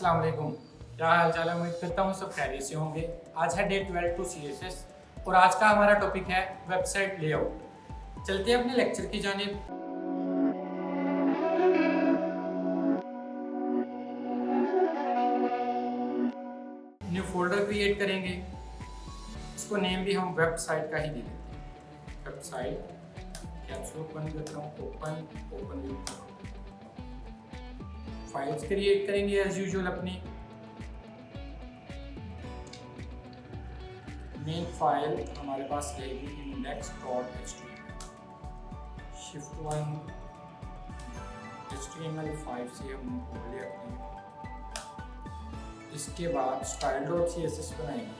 अस्सलाम वालेकुम। क्या हाल चाल है? उम्मीद करता हूँ सब खैरियत से होंगे। आज है डे 12 टू CSS और आज का हमारा टॉपिक है वेबसाइट लेआउट। चलते हैं अपने लेक्चर की जानिब। न्यू फोल्डर क्रिएट करेंगे। इसको नेम भी हम वेबसाइट का ही दे देते हैं, वेबसाइट। कैप्स ओपन करता हूँ, ओपन व्यू। फाइल्स क्रिएट करेंगे एज यूजुअल अपनी। मेन फाइल हमारे पास रहेगी index.html। shift1 HTML5 से हम खोले अपनी। इसके बाद style.css बनाएंगे।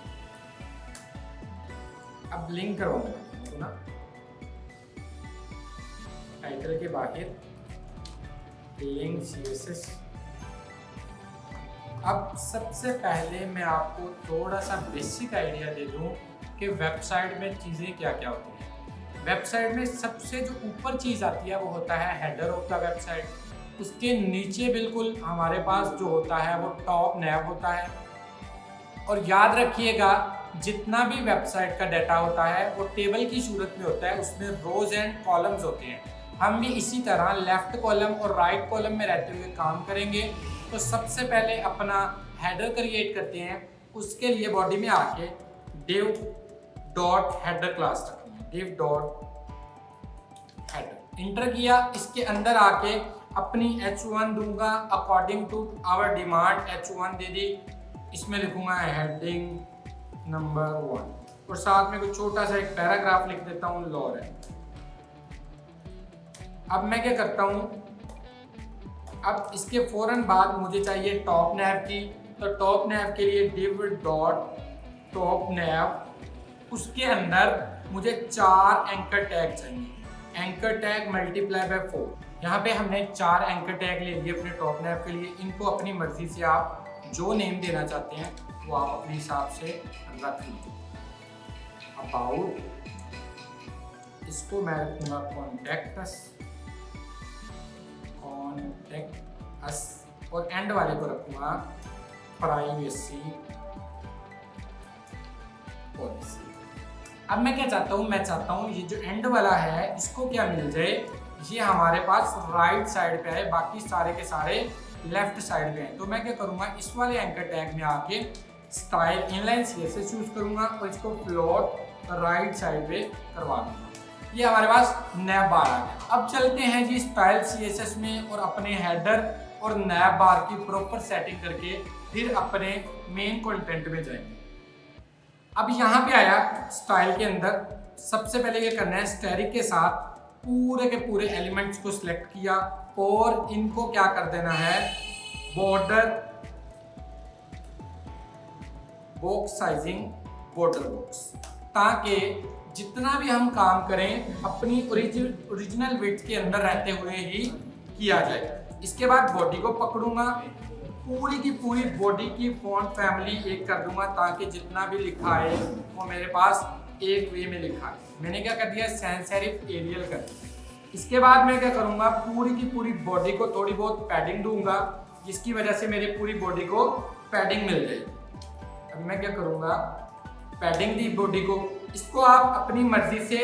अब लिंक करवाऊंगा ना टाइटल के बाहर लिंक CSS। अब सबसे पहले मैं आपको थोड़ा सा बेसिक आइडिया दे दूं कि वेबसाइट में चीज़ें क्या क्या होती हैं। वेबसाइट में सबसे जो ऊपर चीज़ आती है वो होता है हेडर ऑफ द वेबसाइट। उसके नीचे बिल्कुल हमारे पास जो होता है वो टॉप नैव होता है। और याद रखिएगा जितना भी वेबसाइट का डाटा होता है वो टेबल की सूरत में होता है, उसमें रोज एंड कॉलम्स होते हैं। हम भी इसी तरह लेफ्ट कॉलम और राइट कॉलम में रहते हुए काम करेंगे। तो सबसे पहले अपना हेडर क्रिएट करते हैं। उसके लिए बॉडी में आके div डॉट हेडर क्लास रखनी है, div डॉट हेडर इंटर किया। इसके अंदर आके अपनी h1 दूंगा according to our demand. h1 दे दी, इसमें लिखूंगा हेडिंग नंबर 1 और साथ में कुछ छोटा सा एक पैराग्राफ लिख देता हूँ लॉरेंस। अब मैं क्या करता हूँ, अब इसके फौरन बाद मुझे चाहिए टॉप नैव की। तो टॉप नैव के लिए div डॉट टॉप नैव। उसके अंदर मुझे 4 एंकर टैग चाहिए। Anchor tag multiply by 4। यहाँ पे हमने 4 एंकर टैग ले लिए अपने टॉप नैव के लिए। इनको अपनी मर्जी से आप जो नेम देना चाहते हैं वो आप अपने हिसाब से रख लीजिए। अबाउट, इसको मैं रखूँगा कॉन्टैक्ट अस और एंड वाले को रखूंगा प्राइवेसी पॉलिसी। अब मैं क्या चाहता हूँ, मैं चाहता हूँ ये जो एंड वाला है इसको क्या मिल जाए, ये हमारे पास राइट साइड पे है, बाकी सारे के सारे लेफ्ट साइड पे हैं। तो मैं क्या करूँगा, इस वाले एंकर टैग में आके स्टाइल इनलाइन CSS यूज करूँगा और इसको फ्लोट राइट साइड पे करवा दूंगा। ये हमारे पास नैव बार आ गया। अब चलते हैं जी स्टाइल CSS में और अपने हेडर और नैव बार की प्रॉपर सेटिंग करके फिर अपने मेन कंटेंट में जाएंगे। अब यहाँ पे आया स्टाइल के अंदर, सबसे पहले ये करना है स्टैटिक के साथ पूरे के पूरे एलिमेंट्स को सिलेक्ट किया और इनको क्या कर देना है, border box sizing border box, ताकि जितना भी हम काम करें अपनी ओरिजिनल विड्थ के अंदर रहते हुए ही किया जाए। इसके बाद बॉडी को पकड़ूंगा, पूरी की पूरी बॉडी की फॉन्ट फैमिली एक कर दूंगा ताकि जितना भी लिखा है वो मेरे पास एक वे में लिखा है। मैंने क्या कर दिया, सैंस सेरिफ एरियल कर दिया। इसके बाद मैं क्या करूंगा, पूरी की पूरी बॉडी को थोड़ी बहुत पैडिंग दूंगा जिसकी वजह से मेरी पूरी बॉडी को पैडिंग मिल जाएगी। अब मैं क्या करूंगा, पैडिंग दी बॉडी को, इसको आप अपनी मर्जी से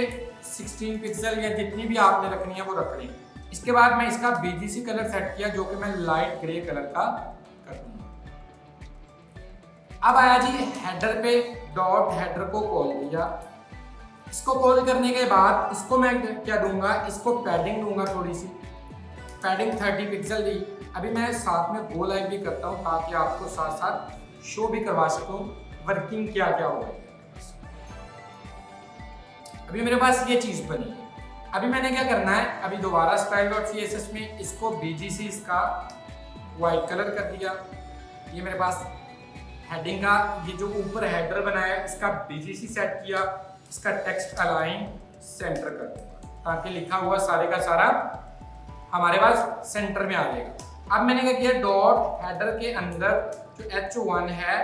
16 पिक्सल या जितनी भी आपने रखनी है वो रख लें। इसके बाद मैं इसका BGC कलर सेट किया जो कि मैं लाइट ग्रे कलर का कर दूंगा। अब आया जी हेडर पे, डॉट हेडर को कॉल किया। इसको कॉल करने के बाद इसको मैं क्या दूंगा, इसको पैडिंग दूंगा, थोड़ी सी पैडिंग 30 पिक्सल दी। अभी मैं साथ में गो लाइव भी करता हूँ ताकि आपको साथ साथ शो भी करवा सकूँ वर्किंग क्या क्या हो। अभी मेरे पास ये चीज बनी। अभी मैंने क्या करना है, अभी दोबारा style.css में इसको BGC इसका वाइट कलर कर दिया। ये मेरे पास हेडिंग का ये जो ऊपर हेडर बनाया है इसका BGC सेट किया। इसका टेक्स्ट अलाइन सेंटर कर दूंगा ताकि लिखा हुआ सारे का सारा हमारे पास सेंटर में आ जाएगा। अब मैंने क्या किया, डॉट हेडर के अंदर जो H1 है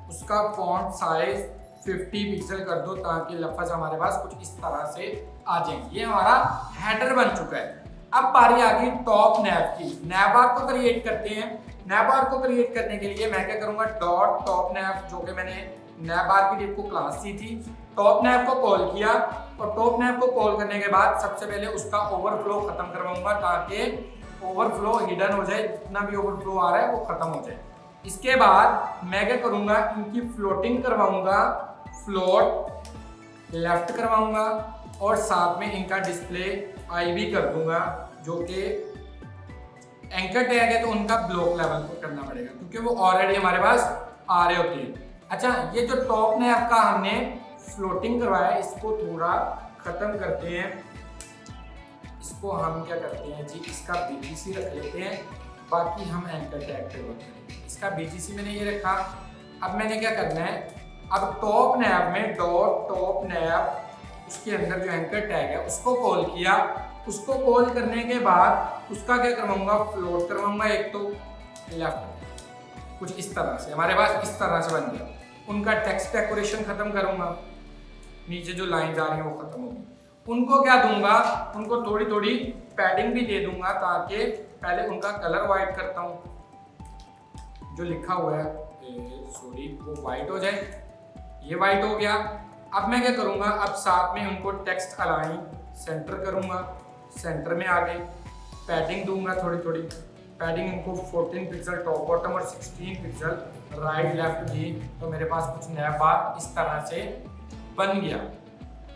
उसका फॉन्ट साइज 50 पिक्सल कर दो ताकि लफ्ज हमारे पास कुछ इस तरह से आ जाएंगे। ये हमारा हेडर बन चुका है। अब बारी आ गई टॉप नैव की। नैव बार को क्रिएट करते हैं। नैव बार को क्रिएट करने के लिए मैं क्या करूंगा, डॉट टॉप नैव, जो कि मैंने नैव बार की डिव को क्लास दी थी, टॉप नैव को कॉल किया। और टॉप नैव को कॉल करने के बाद सबसे पहले उसका ओवरफ्लो खत्म करवाऊंगा, ताकि ओवरफ्लो हिडन हो जाए, जितना भी ओवरफ्लो आ रहा है वो खत्म हो जाए। इसके बाद मैं क्या करूंगा, इनकी फ्लोटिंग करवाऊंगा, फ्लोट लेफ्ट करवाऊंगा, और साथ में इनका डिस्प्ले आई भी कर दूंगा, जो कि एंकर टैग है तो उनका ब्लॉक लेवल पर करना पड़ेगा, क्योंकि वो ऑलरेडी हमारे पास आ रहे होते हैं। अच्छा, ये जो टॉप ने आपका हमने फ्लोटिंग करवाया है, इसको थोड़ा खत्म करते हैं। इसको हम क्या करते हैं जी, इसका बीजीसी रख लेते हैं, बाकी हम एंकर टैग पे वर्क करेंगे। इसका बीजीसी मैंने ये रखा। अब मैंने क्या करना है, अब टॉप नैव में डॉट टॉप नैव, उसके अंदर जो एंकर टैग है उसको कॉल किया। उसको कॉल करने के बाद उसका क्या करवाऊंगा, फ्लोट करवाऊंगा एक तो लेफ्ट, कुछ इस तरह से हमारे पास इस तरह से बन गया। उनका टेक्स्ट डेकोरेशन खत्म करूंगा, नीचे जो लाइन आ रही है वो खत्म होगी। उनको क्या दूंगा, उनको थोड़ी थोड़ी पैडिंग भी दे दूंगा, ताकि पहले उनका कलर वाइट करता हूँ, जो लिखा हुआ है सॉरी वो वाइट हो जाए। ये वाइट हो गया। अब मैं क्या करूंगा, अब साथ में उनको टेक्स्ट अलाइन सेंटर करूंगा, सेंटर में आ गए। पैडिंग दूंगा थोड़ी थोड़ी, पैडिंग उनको 14 पिक्सल टॉप बॉटम और 16 पिक्सल राइट लेफ्ट दी, तो मेरे पास कुछ नया बार इस तरह से बन गया।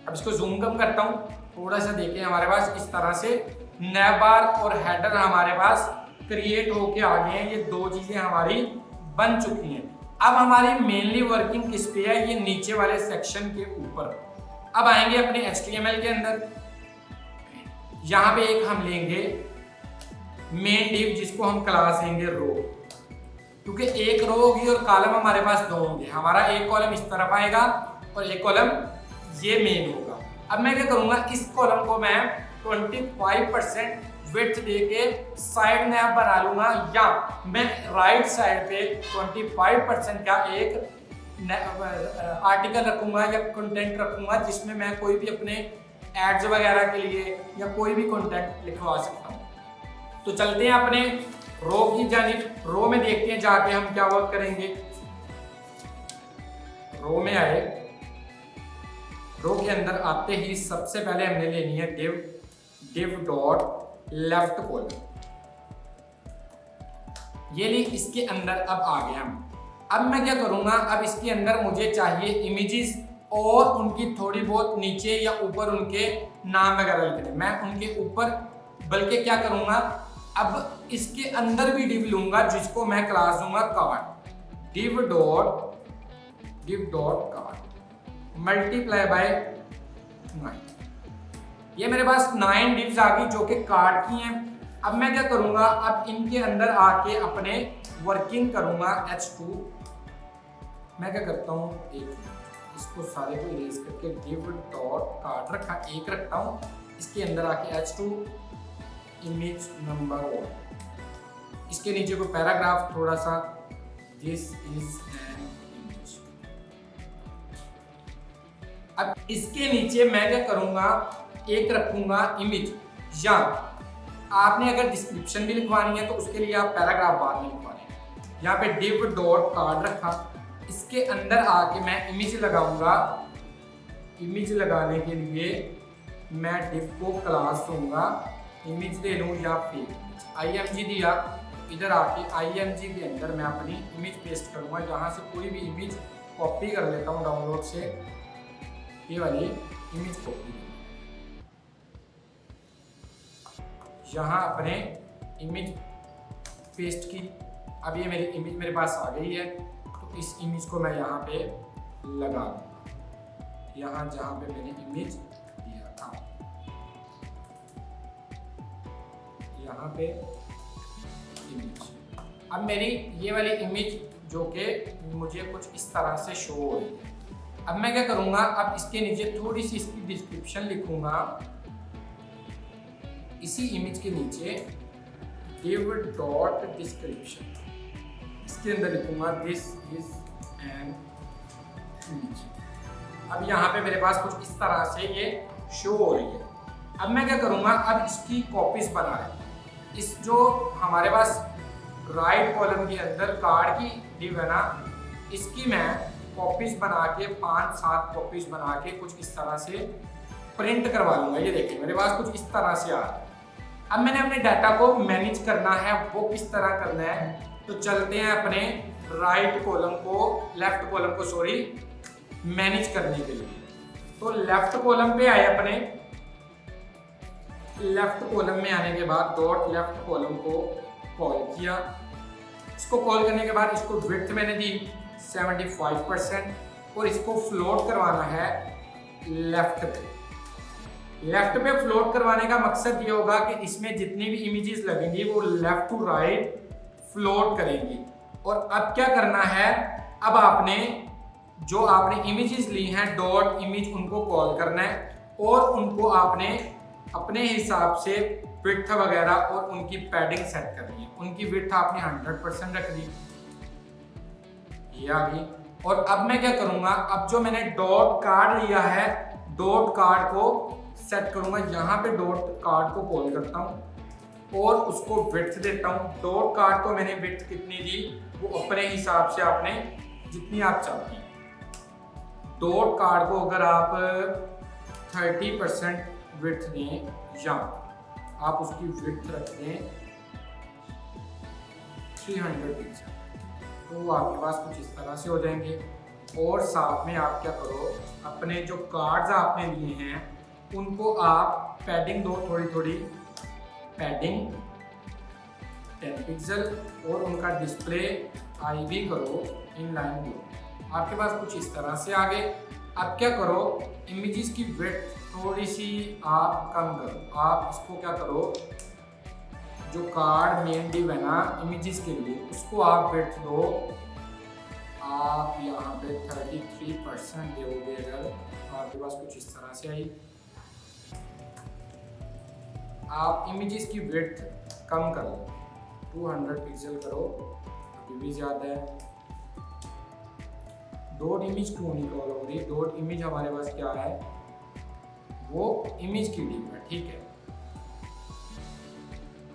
अब इसको जूम कम करता हूँ, थोड़ा सा देखिए, हमारे पास इस तरह से नैव बार और हेडर हमारे पास क्रिएट होके आ गए हैं। ये दो चीजें हमारी बन चुकी हैं। अब हमारी मेनली वर्किंग किस पे है, ये नीचे वाले सेक्शन के ऊपर। अब आएंगे अपने HTML के अंदर। यहाँ पे एक हम लेंगे मेन डिव, जिसको हम क्लास देंगे रो, क्योंकि एक रो होगी और कॉलम हमारे पास दो होंगे। हमारा एक कॉलम इस तरफ आएगा और एक कॉलम ये मेन होगा। अब मैं क्या करूंगा, इस कॉलम को मैं 25% विड्थ देके साइड नैव बना लूंगा, या मैं राइट साइड पे 25% का एक आर्टिकल रखूंगा या कंटेंट रखूंगा, जिसमें मैं कोई भी अपने एड्स वगैरह के लिए या कोई भी कंटेंट लिखवा सकता हूँ। तो चलते हैं अपने रो की जानिब। रो में देखते हैं जाके हम क्या वर्क करेंगे। रो में आए, रो के अंदर आते ही सबसे पहले हमने लेनी है div डॉट लेफ्ट कॉलम। ये ली, इसके अंदर अब आ गए हम। अब मैं क्या करूंगा, अब इसके अंदर मुझे चाहिए इमेजेस और उनकी थोड़ी बहुत नीचे या ऊपर उनके नाम वगैरह लिखने। मैं उनके ऊपर बल्कि क्या करूंगा, अब इसके अंदर भी डिव लूंगा, जिसको मैं क्लास दूंगा card. Div dot card multiply by 9। ये मेरे पास 9 डिव्स आ गई जो कि कार्ड की हैं। अब मैं क्या करूंगा, अब इनके अंदर आके अपने वर्किंग करूंगा H2। मैं क्या करता हूँ, इसको सारे को इरेज करके डिव डॉट कार्ड रखा, एक रखता हूँ। इसके अंदर आके H2 इमेज नंबर 1, इसके नीचे को पैराग्राफ थोड़ा सा, दिस इज एन इमेज। अब इसके नीचे मैं क्या करूंगा, एक रखूंगा इमेज, या आपने अगर डिस्क्रिप्शन भी लिखवानी है तो उसके लिए आप पैराग्राफ बाद में लिखवाने। यहाँ पे डिव डॉट कार्ड रखा, इसके अंदर आके मैं इमेज लगाऊंगा। इमेज लगाने के लिए मैं डिव को क्लास दूंगा, इमेज दे लूँ या फिर img दिया, इधर आके img के अंदर मैं अपनी इमेज पेस्ट करूंगा। जहाँ से कोई भी इमेज कॉपी कर लेता हूँ डाउनलोड से, ये वाली इमेज कॉपी, यहाँ अपने इमेज पेस्ट की। अब ये मेरी इमेज मेरे पास आ गई है, तो इस इमेज को मैं यहाँ पे लगा दूंगा, यहाँ जहाँ पे मैंने इमेज दिया था, यहाँ पे इमेज। अब मेरी ये वाली इमेज जो कि मुझे कुछ इस तरह से शो हो रही है। अब मैं क्या करूँगा, अब इसके नीचे थोड़ी सी इसकी डिस्क्रिप्शन लिखूँगा। इसी इमेज के नीचे div डॉट डिस्क्रिप्शन, इसके अंदर लिखूंगा दिस इज एन इमेज। अब यहाँ पे मेरे पास कुछ इस तरह से ये शो हो रही है। अब मैं क्या करूँगा, अब इसकी कॉपीज बना रहे हैं। इस जो हमारे पास राइट कॉलम के अंदर कार्ड की डिव है ना, इसकी मैं कॉपीज बना के 5-7 कॉपीज बना के कुछ इस तरह से प्रिंट करवा लूँगा। ये देखिए मेरे पास कुछ इस तरह से आ रहा है। अब मैंने अपने डाटा को मैनेज करना है, वो किस तरह करना है, तो चलते हैं अपने लेफ्ट कॉलम को मैनेज करने के लिए। तो लेफ्ट कॉलम पे आए, अपने लेफ्ट कॉलम में आने के बाद डॉट लेफ्ट कॉलम को कॉल किया। इसको कॉल करने के बाद इसको विड्थ मैंने दी 75% और इसको फ्लोट करवाना है लेफ्ट पे। लेफ्ट पे फ्लोट करवाने का मकसद ये होगा कि इसमें जितनी भी इमेजेस लगेंगी वो लेफ्ट टू राइट फ्लोट करेंगी। और अब क्या करना है, अब आपने जो आपने इमेजेस ली हैं डॉट इमेज, उनको कॉल करना है और उनको आपने अपने हिसाब से विड्थ वगैरह और उनकी पैडिंग सेट करनी है। उनकी विड्थ आपने 100% रख दी, ये आ गई। और अब मैं क्या करूंगा, अब जो मैंने डॉट कार्ड लिया है, डॉट कार्ड को सेट करूंगा। यहाँ पे डॉट कार्ड को कॉल करता हूँ और उसको विड्थ देता हूँ। डॉट कार्ड को मैंने विड्थ कितनी दी, वो अपने हिसाब से आपने जितनी आप चाहते हैं। डॉट कार्ड को अगर आप 30% विड्थ दें या आप उसकी विड्थ रख दें 300 पिक्सल, तो आपके पास कुछ इस तरह से हो जाएंगे। और साथ में आप क्या करो, अपने जो कार्ड्स आपने लिए हैं उनको आप पैडिंग दो, थोड़ी थोड़ी पैडिंग 10 पिक्सल और उनका डिस्प्ले आई भी करो इनलाइन दो। आपके पास कुछ इस तरह से आ गए। अब क्या करो, इमेजेस की विड्थ थोड़ी सी आप कम करो। आप इसको क्या करो, जो कार्ड मेन डिव है ना इमेजेस के लिए, उसको आप विड्थ दो, आप यहाँ पे 33% दोगे। अगर आपके पास कुछ इस तरह से आई, आप इमेजेस की विड्थ कम कर लो, 200 पिक्सल करो, अभी भी ज़्यादा है। डॉट इमेज क्यों नहीं कॉल हो रही, डॉट इमेज हमारे पास क्या है, वो इमेज की डिव है, ठीक है।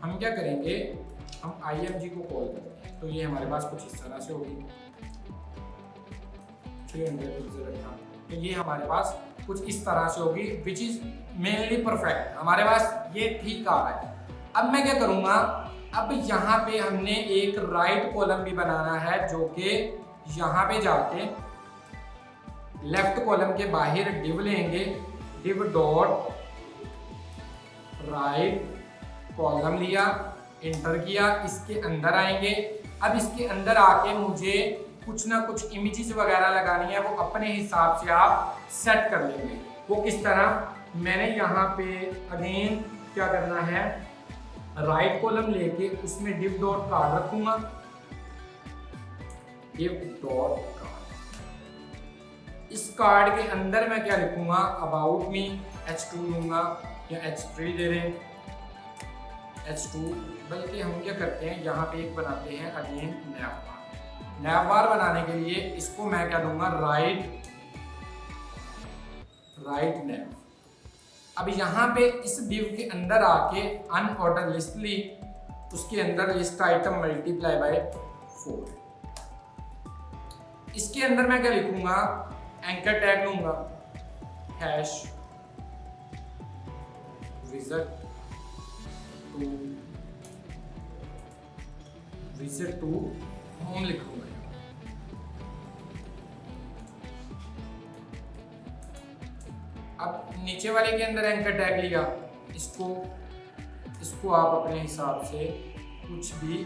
हम क्या करेंगे, हम img को कॉल करते हैं, तो ये हमारे पास कुछ इस तरह से होगी। 300 पिक्सल रखा, तो ये हमारे पास कुछ इस तरह से होगी, विच इज मेनली परफेक्ट। हमारे पास ये ठीक आ रहा है। अब मैं क्या करूँगा, अब यहाँ पे हमने एक राइट कॉलम भी बनाना है, जो कि यहाँ पे जाके लेफ्ट कॉलम के बाहर डिव लेंगे, डिव डॉट राइट कॉलम लिया, इंटर किया, इसके अंदर आएंगे। अब इसके अंदर आके मुझे कुछ ना कुछ इमेजेस वगैरह लगानी है, वो अपने हिसाब से आप सेट कर लेंगे। वो किस तरह, मैंने यहाँ पे अगेन क्या करना है, राइट कॉलम लेके उसमें डिव डॉट कार्ड रखूंगा, डिव डॉट कार्ड। इस कार्ड के अंदर मैं क्या लिखूंगा, अबाउट मी, H2 लूंगा या H3 दे रहे हैं, H2। बल्कि हम क्या करते हैं, यहाँ पे एक बनाते हैं अगेन नैव बार बनाने के लिए इसको मैं क्या दूंगा, राइट नैव। अब यहाँ पे इस डिव के अंदर आके अनऑर्डर लिस्ट ली, उसके अंदर लिस्ट आइटम मल्टीप्लाई बाय 4। इसके अंदर मैं क्या लिखूंगा, एंकर टैग लूंगा, हैश विजिट टू होम लिखूंगा। अब नीचे वाले के अंदर एंकर टैग लिया, इसको आप अपने हिसाब से कुछ भी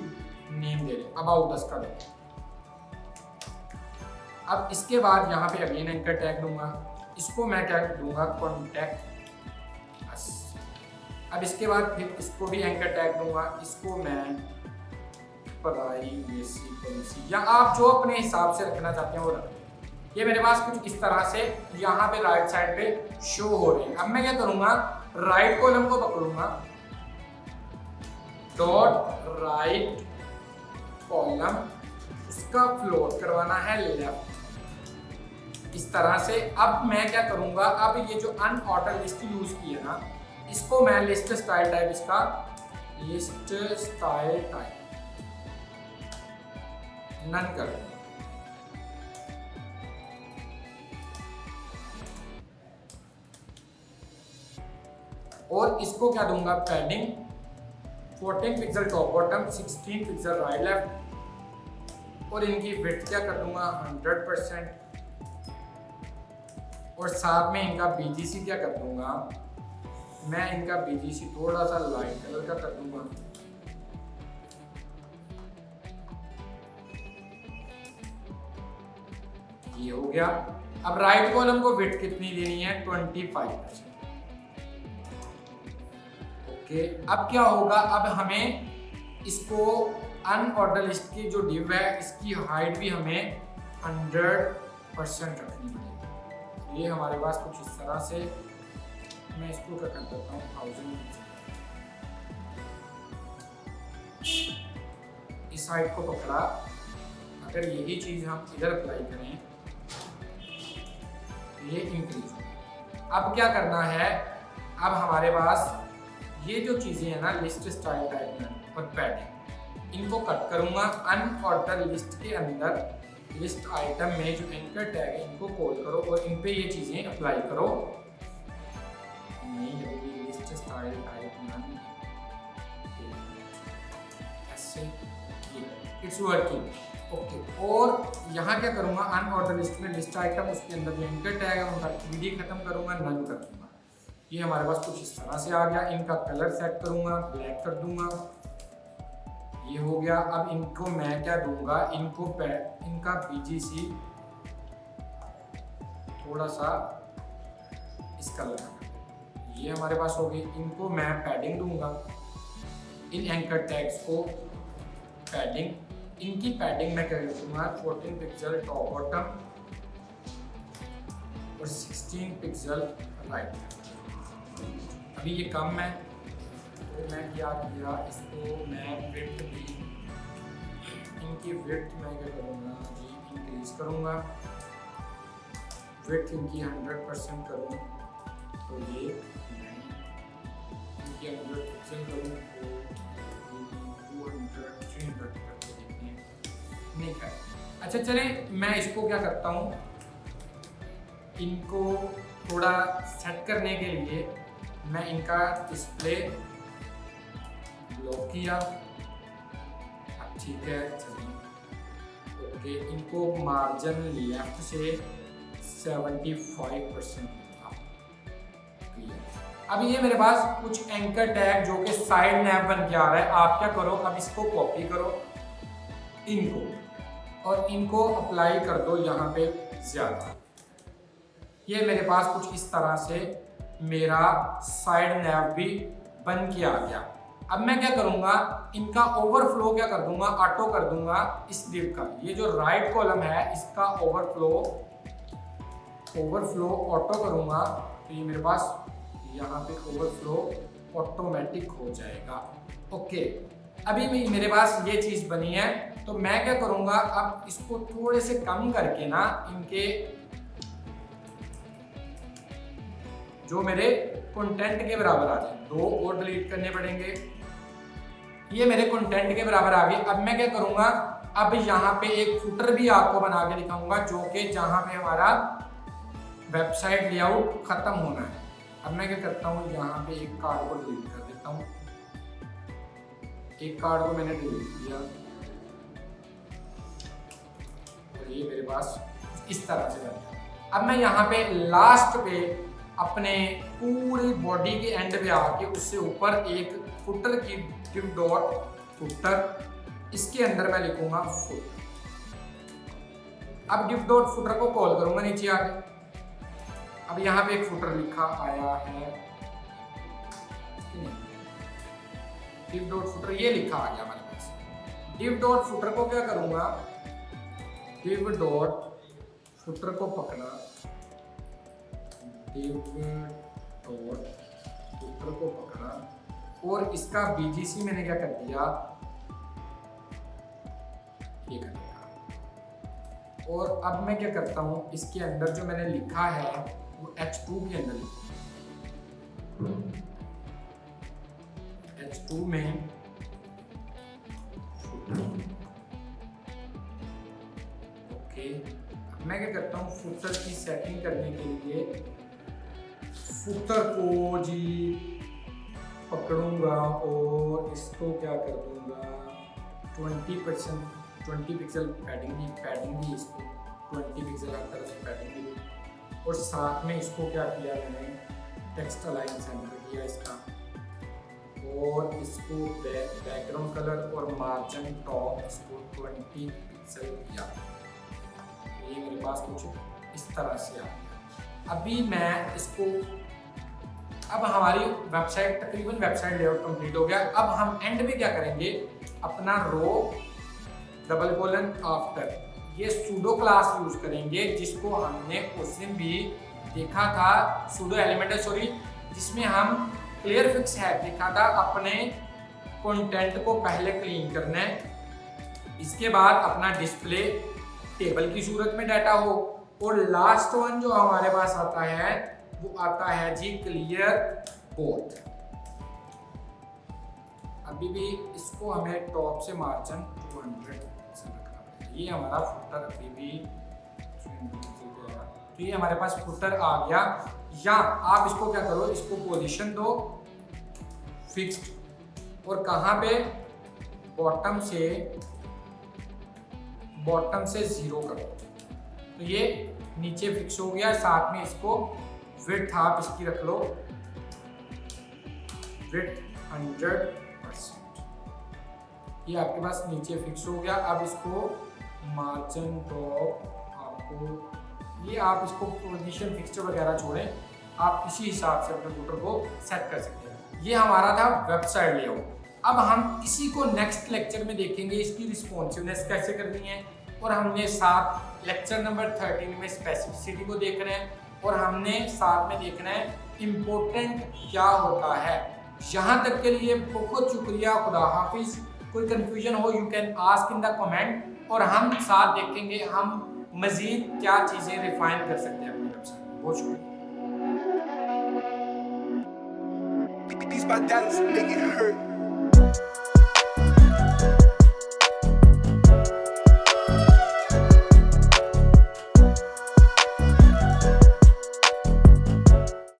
नेम दे दें, अबाउट अस का दो। अब इसके बाद यहाँ पे अगेन एंकर टैग दूंगा, इसको मैं क्या दूंगा, कॉन्टैक्ट अस। अब इसके बाद फिर इसको भी एंकर टैग दूंगा, इसको मैं प्राइवेसी पॉलिसी, या आप जो अपने हिसाब से रखना चाहते हैं वो रखें। ये मेरे पास कुछ इस तरह से यहाँ पे राइट साइड पे शो हो रही है। अब मैं क्या करूँगा, राइट कॉलम को पकड़ूंगा, डॉट राइट कॉलम, उसका फ्लोट करवाना है लेफ्ट, इस तरह से। अब मैं क्या करूँगा, अब ये जो अनऑर्डर लिस्ट यूज की है ना, इसको मैं लिस्ट स्टाइल टाइप, इसका लिस्ट स्टाइल टाइप नन कर दूंगा। और इसको क्या दूंगा, padding 14 pixel top bottom, 16 pixel right left, और इनकी विड्थ क्या कर दूंगा 100%, और साथ में इनका BGC क्या कर दूंगा, मैं इनका BGC थोड़ा सा लाइट कलर का कर दूंगा। ये हो गया। अब राइट कॉलम को विड्थ कितनी देनी है, 25%। ओके, अब क्या होगा, अब हमें इसको अनऑर्डर लिस्ट की जो डिव है इसकी हाइट भी हमें 100% रखनी पड़ेगी। ये हमारे पास कुछ इस तरह से, मैं इसको क्या कर देता हूँ 1000, इस हाइट को पकड़ा। अगर यही चीज हम इधर अप्लाई करें, ये इंक्रीज हो। अब क्या करना है, अब हमारे पास ये जो चीजें हैं ना, लिस्ट स्टाइल टाइप और पैडिंग, इनको कट करूंगा। अनऑर्डर लिस्ट के अंदर लिस्ट आइटम में जो एंकर टैग है इनको कॉल करो और इन पे ये चीजें अप्लाई करो। नहीं लगेगी लिस्ट स्टाइल टाइप नन, ऐसे इट्स वर्किंग। ओके, और यहाँ क्या करूंगा, अनऑर्डर लिस्ट में लिस्ट आइटम, उसके अंदर जो एंकर टैग है उनका टीडी खत्म करूंगा, नन कर दूंगा। ये हमारे पास कुछ इस तरह से आ गया। इनका कलर सेट करूंगा, ब्लैक कर दूंगा, ये हो गया। अब इनको मैं क्या दूंगा, इनको इनका BGC थोड़ा सा इस कलर का, ये हमारे पास हो गई। इनको मैं पैडिंग दूंगा, इन एंकर टैग्स को पैडिंग, इनकी पैडिंग मैं कर दूंगा 14 पिक्सल टॉप बॉटम और 16 पिक्सल राइट। अभी ये कम है तो मैं क्या किया, इसको मैं विड्थ भी, इनकी विड्थ मैं क्या करूँगा जी, इंक्रीज करूँगा। विड्थ इनकी 100% करूँ तो ये इनकी 100% करूँ तो 200 300 करके देखते हैं, नहीं है। अच्छा चले, मैं इसको क्या करता हूँ, इनको थोड़ा सेट करने के लिए मैं इनका डिस्प्ले लॉक किया। अब ठीक है, चलिए ओके, इनको मार्जिन लेफ्ट से 75% किया। अब ये मेरे पास कुछ एंकर टैग जो कि साइड नैप बन के आ रहा है, आप क्या करो, अब इसको कॉपी करो इनको और इनको अप्लाई कर दो यहाँ पे ज्यादा। ये मेरे पास कुछ इस तरह से मेरा साइड नैप भी बन के आ गया। अब मैं क्या करूंगा, इनका ओवरफ्लो क्या कर दूंगा, ऑटो कर दूंगा इस डिव का। ये जो राइट कॉलम है इसका ओवरफ्लो ऑटो करूंगा तो ये मेरे पास यहाँ पे ओवरफ्लो ऑटोमेटिक हो जाएगा। ओके, अभी मेरे पास ये चीज बनी है तो मैं क्या करूंगा, अब इसको थोड़े से कम करके ना, इनके जो मेरे कंटेंट के बराबर आ जाए, 2 और डिलीट करने पड़ेंगे। ये मेरे कंटेंट के बराबर आ गए। अब मैं क्या करूंगा, अब यहाँ पे एक फुटर भी आपको बना के दिखाऊंगा जो कि जहाँ पे हमारा वेबसाइट लेआउट खत्म होना है। अब मैं क्या करता हूँ, यहाँ पे एक कार्ड को डिलीट कर देता हूँ। एक कार्ड को मैंने डिलीट किया और ये मेरे पास इस तरह से बन गया। अब मैं यहाँ पे लास्ट पे अपने पूरी बॉडी के एंड पे आके उससे ऊपर एक फुटर की डिव डॉट फुटर, इसके अंदर मैं लिखूंगा फुटर। अब डिव डॉट फुटर को कॉल करूंगा नीचे आके। अब यहाँ पे एक फुटर लिखा आया है, डिव डॉट फुटर ये लिखा आ गया हमारे पास। डिव डॉट फुटर को क्या करूंगा, डिव डॉट फुटर को पकड़ा, डिव डॉट फुटर को पकड़ा और इसका BGC मैंने क्या कर दिया, ये कर दिया। और अब मैं क्या करता हूँ, इसके अंदर जो मैंने लिखा है वो H2 के अंदर लिखा। H2 में ओके, अब मैं क्या करता हूँ, फुटर की सेटिंग करने के लिए फुटर को जी पकड़ूंगा और इसको क्या कर दूंगा 20 पिक्सल पैडिंग भी इसको 20 पिक्सल हर तरफ से पैडिंग भी दी, और साथ में इसको क्या किया मैंने, टेक्स्ट अलाइन सेंटर किया इसका, और इसको बैकग्राउंड कलर और मार्जिन टॉप इसको 20 पिक्सल किया। ये मेरे पास कुछ इस तरह से आ गया। अभी मैं इसको, अब हमारी वेबसाइट तकरीबन वेबसाइट लेआउट कंप्लीट हो गया। अब हम एंड में क्या करेंगे, अपना रो डबल कोलन आफ्टर ये सूडो क्लास यूज करेंगे, जिसको हमने उस दिन भी देखा था, सूडो एलिमेंटल स्टोरी, जिसमें हम क्लियर फिक्स है देखा था, अपने कंटेंट को पहले क्लीन करना है, इसके बाद अपना डिस्प्ले टेबल की सूरत में डाटा हो, और लास्ट वन जो हमारे पास आता है वो आता है जी क्लियर बोथ। अभी भी इसको हमें टॉप से मार्जिन 200 से रखना है। ये हमारा फुटर अभी भी, तो ये हमारे पास फुटर आ गया। या आप इसको क्या करो, इसको पोजीशन दो फिक्स्ड, और कहाँ पे, बॉटम से 0 करो, तो ये नीचे फिक्स हो गया। साथ में इसको विड्थ आप इसकी रख लो, विड्थ 100%, ये आपके पास नीचे फिक्स हो गया। अब इसको मार्जिन टॉप आपको, ये आप इसको पोजीशन फिक्सचर वगैरह छोड़ें, आप इसी हिसाब से अपने फुटर को सेट कर सकते हैं। ये हमारा था वेबसाइट लेआउट। अब हम इसी को नेक्स्ट लेक्चर में देखेंगे, इसकी रिस्पॉन्सिवनेस कैसे करनी है, और हमने साथ लेक्चर नंबर 13 में स्पेसिफिसिटी को देखना है, और हमने साथ में देखना है इम्पोर्टेंट क्या होता है। यहाँ तक के लिए बहुत शुक्रिया, खुदा हाफिज। कोई कंफ्यूजन हो you can ask in the comment, और हम साथ देखेंगे हम मजीद क्या चीज़ें रिफाइन कर सकते हैं अपनी वेबसाइट में। बहुत शुक्रिया।